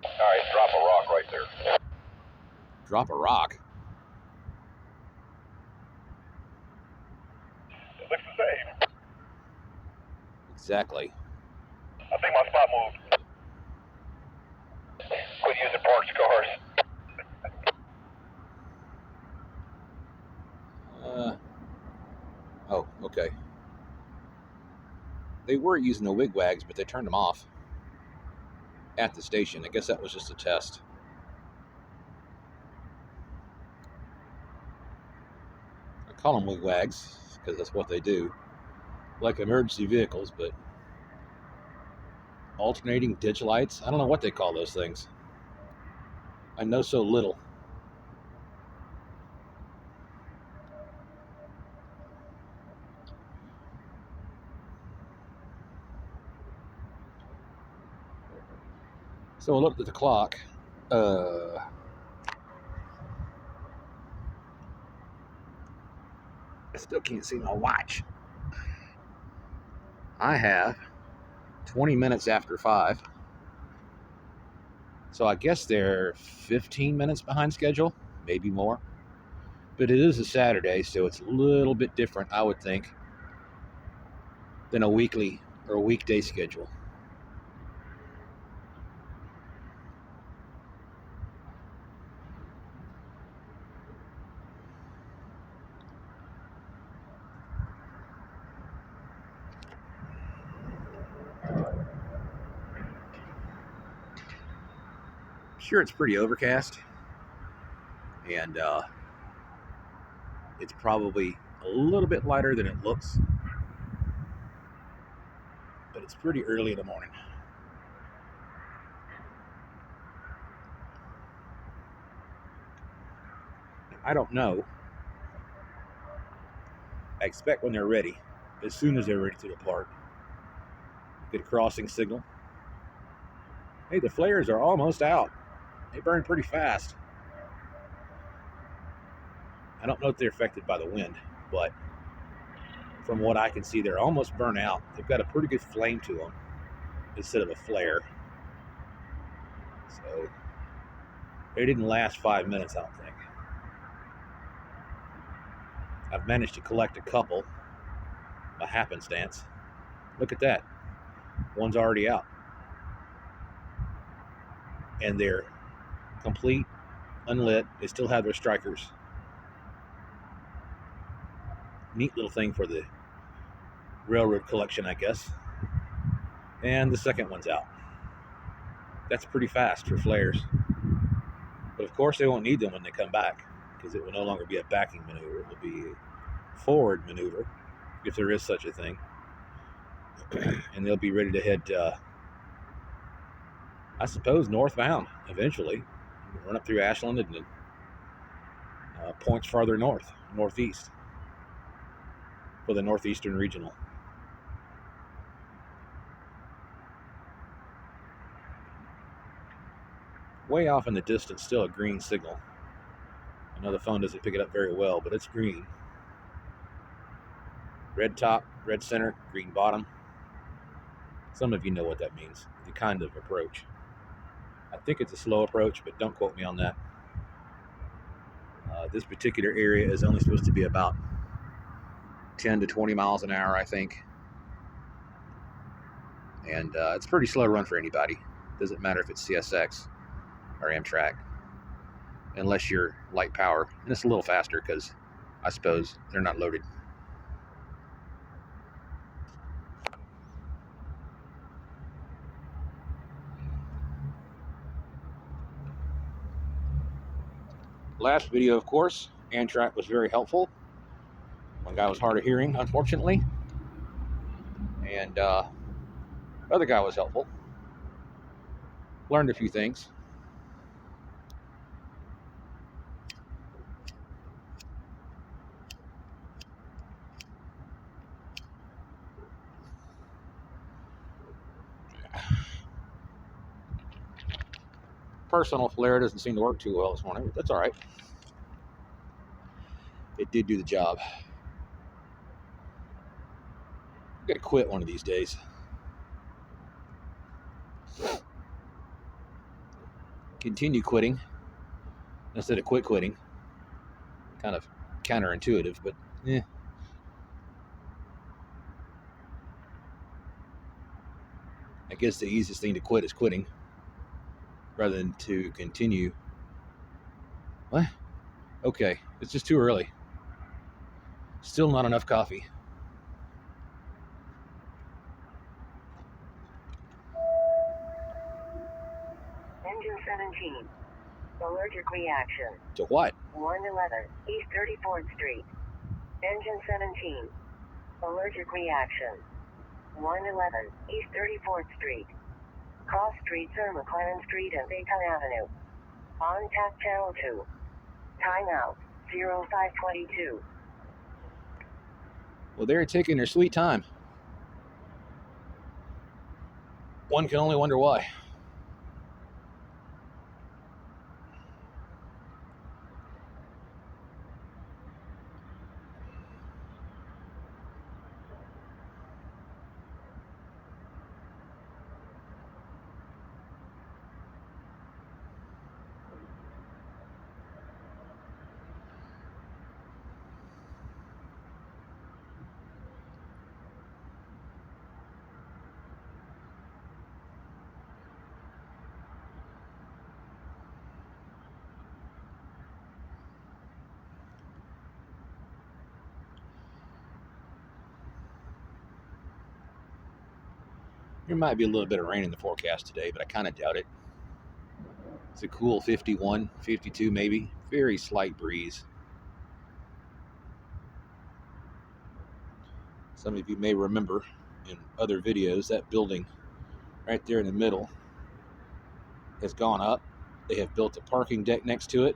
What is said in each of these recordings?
Alright, drop a rock right there. Drop a rock? It looks the same. Exactly. I think my spot moved. Quit using parked cars. Oh, okay. They were using the wigwags, but they turned them off at the station. I guess that was just a test. I call them wigwags because that's what they do. Like emergency vehicles, but alternating ditch lights? I don't know what they call those things. I know so little. So I looked at the clock. I still can't see my watch. I have 20 minutes after 5. So I guess they're 15 minutes behind schedule, maybe more. But it is a Saturday, so it's a little bit different, I would think, than a weekly or a weekday schedule. Sure, it's pretty overcast, and it's probably a little bit lighter than it looks, but it's pretty early in the morning. I don't know. I expect when they're ready, as soon as they're ready to depart, get a crossing signal. Hey, the flares are almost out. They burn pretty fast. I don't know if they're affected by the wind, but from what I can see, they're almost burnt out. They've got a pretty good flame to them instead of a flare. So they didn't last 5 minutes, I don't think. I've managed to collect a couple by happenstance. Look at that. One's already out. And they're complete, unlit. They still have their strikers. Neat little thing for the railroad collection, I guess. And the second one's out. That's pretty fast for flares. But of course they won't need them when they come back, because it will no longer be a backing maneuver. It will be a forward maneuver, if there is such a thing. And they'll be ready to head, I suppose, northbound eventually. Run up through Ashland and then points farther northeast, for the Northeastern Regional. Way off in the distance, still a green signal. I know the phone doesn't pick it up very well, but it's green. Red top, red center, green bottom. Some of you know what that means, the kind of approach. I think it's a slow approach, but don't quote me on that. This particular area is only supposed to be about 10 to 20 miles an hour, I think. And it's a pretty slow run for anybody. Doesn't matter if it's CSX or Amtrak, unless you're light power. And it's a little faster because I suppose they're not loaded. Last video, of course, Amtrak was very helpful. One guy was hard of hearing, unfortunately. And the other guy was helpful. Learned a few things. Personal flare doesn't seem to work too well this morning, but that's all right. It did do the job. I'm gonna quit one of these days. continue quitting instead of quitting. Kind of counterintuitive, but I guess the easiest thing to quit is quitting rather than to continue. What? Okay, it's just too early. Still not enough coffee. Engine 17. Allergic reaction. To what? 111 East 34th Street. Engine 17. Allergic reaction. 111 East 34th Street. Cross streets are McLaren Street and Bacon Avenue. Contact Channel 2. Timeout 0522. Well, they're taking their sweet time. One can only wonder why. There might be a little bit of rain in the forecast today, but I kind of doubt it. It's a cool 51, 52 maybe. Very slight breeze. Some of you may remember in other videos that building right there in the middle has gone up. They have built a parking deck next to it,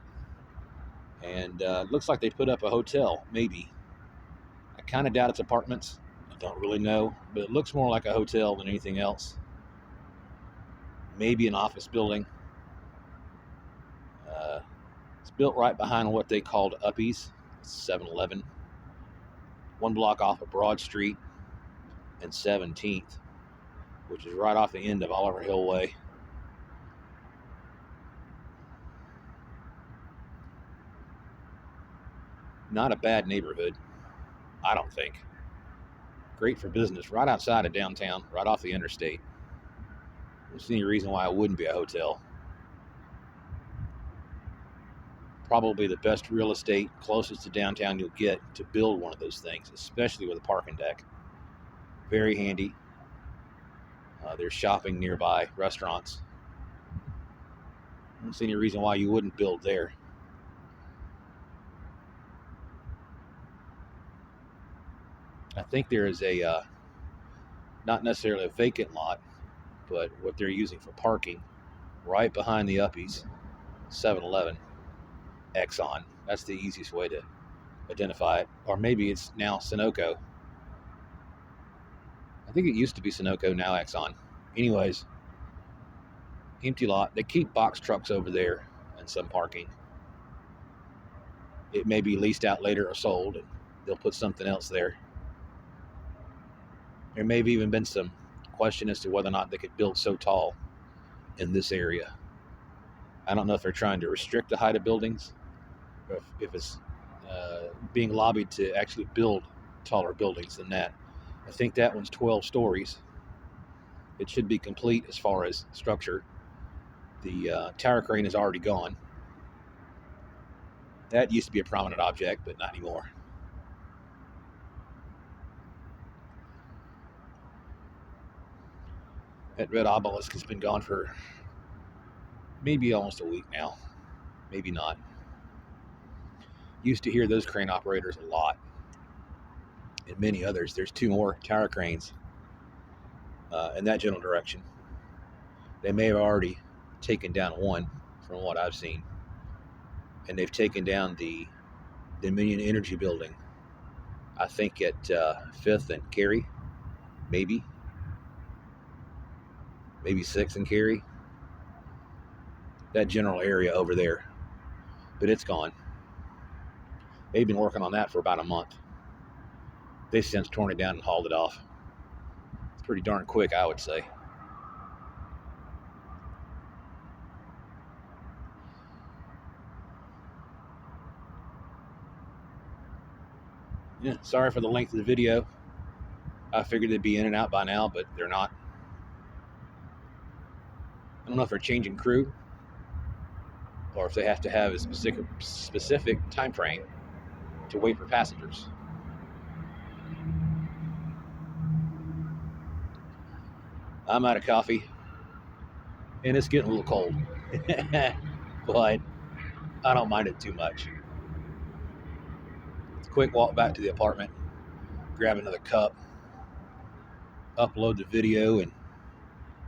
and it looks like they put up a hotel, maybe. I kind of doubt it's apartments. I don't really know, but it looks more like a hotel than anything else. Maybe an office building. It's built right behind what they called Uppies, 7-Eleven. One block off of Broad Street and 17th, which is right off the end of Oliver Hill Way. Not a bad neighborhood, I don't think. Great for business, right outside of downtown, right off the interstate. I don't see any reason why it wouldn't be a hotel. Probably the best real estate closest to downtown you'll get to build one of those things, especially with a parking deck. Very handy. There's shopping nearby, restaurants. I don't see any reason why you wouldn't build there. I think there is a, not necessarily a vacant lot, but what they're using for parking right behind the Uppies, 7-Eleven, Exxon. That's the easiest way to identify it. Or maybe it's now Sunoco. I think it used to be Sunoco, now Exxon. Anyways, empty lot. They keep box trucks over there and some parking. It may be leased out later or sold, and they'll put something else there. There may have even been some question as to whether or not they could build so tall in this area. I don't know if they're trying to restrict the height of buildings, or if it's being lobbied to actually build taller buildings than that. I think that one's 12 stories. It should be complete as far as structure. The tower crane is already gone. That used to be a prominent object, but not anymore. That red obelisk has been gone for maybe almost a week now. Maybe not. Used to hear those crane operators a lot. And many others. There's 2 more tower cranes in that general direction. They may have already taken down one from what I've seen. And they've taken down the Dominion Energy building. I think at 5th and Cary. Maybe 6th and Cary. That general area over there. But it's gone. They've been working on that for about a month. They've since torn it down and hauled it off. It's pretty darn quick, I would say. Yeah, sorry for the length of the video. I figured they'd be in and out by now, but they're not. I don't know if they're changing crew or if they have to have a specific time frame to wait for passengers. I'm out of coffee, and it's getting a little cold, but I don't mind it too much. Quick walk back to the apartment, grab another cup, upload the video, and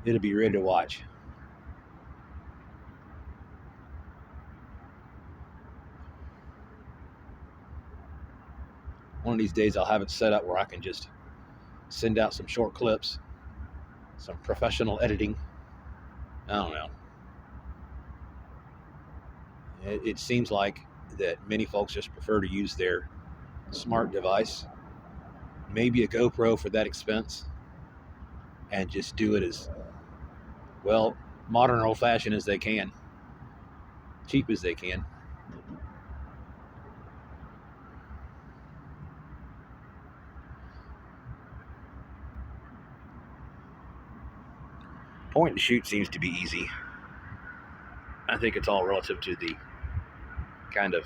it'll be ready to watch. One of these days I'll have it set up where I can just send out some short clips, some professional editing. I don't know. It seems like that many folks just prefer to use their smart device, maybe a GoPro for that expense, and just do it as, well, modern old-fashioned as they can, cheap as they can. Point and shoot seems to be easy. I think it's all relative to the kind of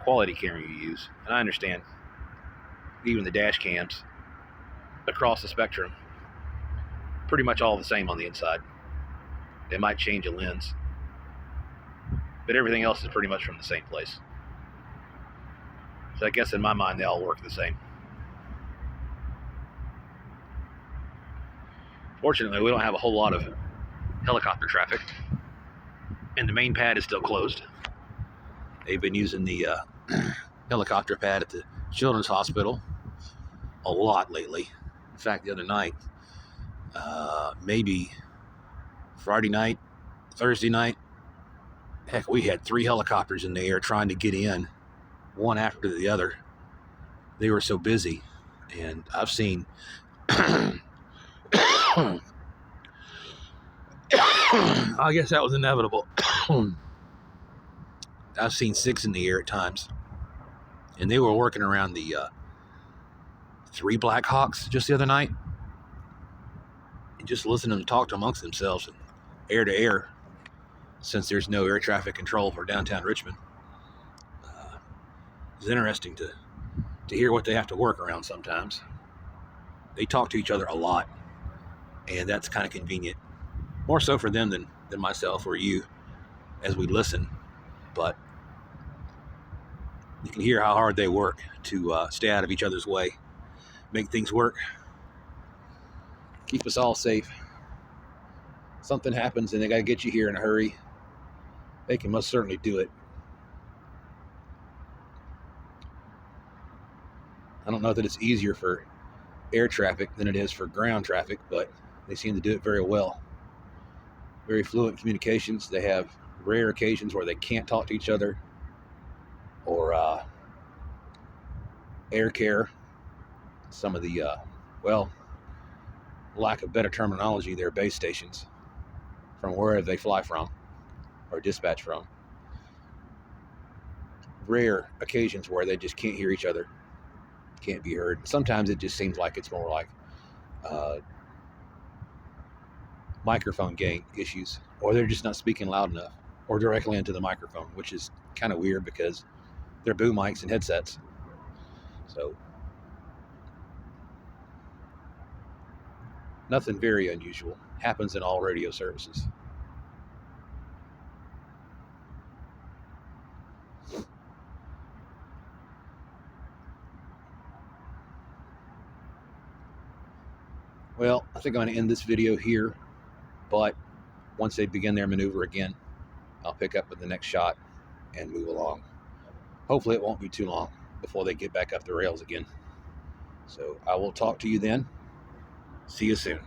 quality camera you use. And I understand even the dash cams across the spectrum, pretty much all the same on the inside. They might change a lens, but everything else is pretty much from the same place. So I guess in my mind, they all work the same. Fortunately, we don't have a whole lot of helicopter traffic, and the main pad is still closed. They've been using the helicopter pad at the Children's Hospital a lot lately. In fact, the other night, maybe Friday night, Thursday night, heck, we had 3 helicopters in the air trying to get in, one after the other. They were so busy, and I've seen I guess that was inevitable. I've seen 6 in the air at times, and they were working around the 3 Black Hawks just the other night, and just listening to them talk amongst themselves and air to air, since there's no air traffic control for downtown Richmond. It's interesting to hear what they have to work around sometimes. They talk to each other a lot, and that's kind of convenient. More so for them than myself or you as we listen. But you can hear how hard they work to stay out of each other's way, make things work, keep us all safe. Something happens and they got to get you here in a hurry, they can most certainly do it. I don't know that it's easier for air traffic than it is for ground traffic, but they seem to do it very well. Very fluent communications. They have rare occasions where they can't talk to each other, or air care. Some of the, lack of better terminology, their base stations from wherever they fly from or dispatch from. Rare occasions where they just can't hear each other, can't be heard. Sometimes it just seems like it's more like microphone gain issues, or they're just not speaking loud enough or directly into the microphone, which is kind of weird because they're boom mics and headsets. So nothing very unusual. Happens in all radio services. Well, I think I'm going to end this video here, but once they begin their maneuver again, I'll pick up with the next shot and move along. Hopefully it won't be too long before they get back up the rails again. So I will talk to you then. See you soon.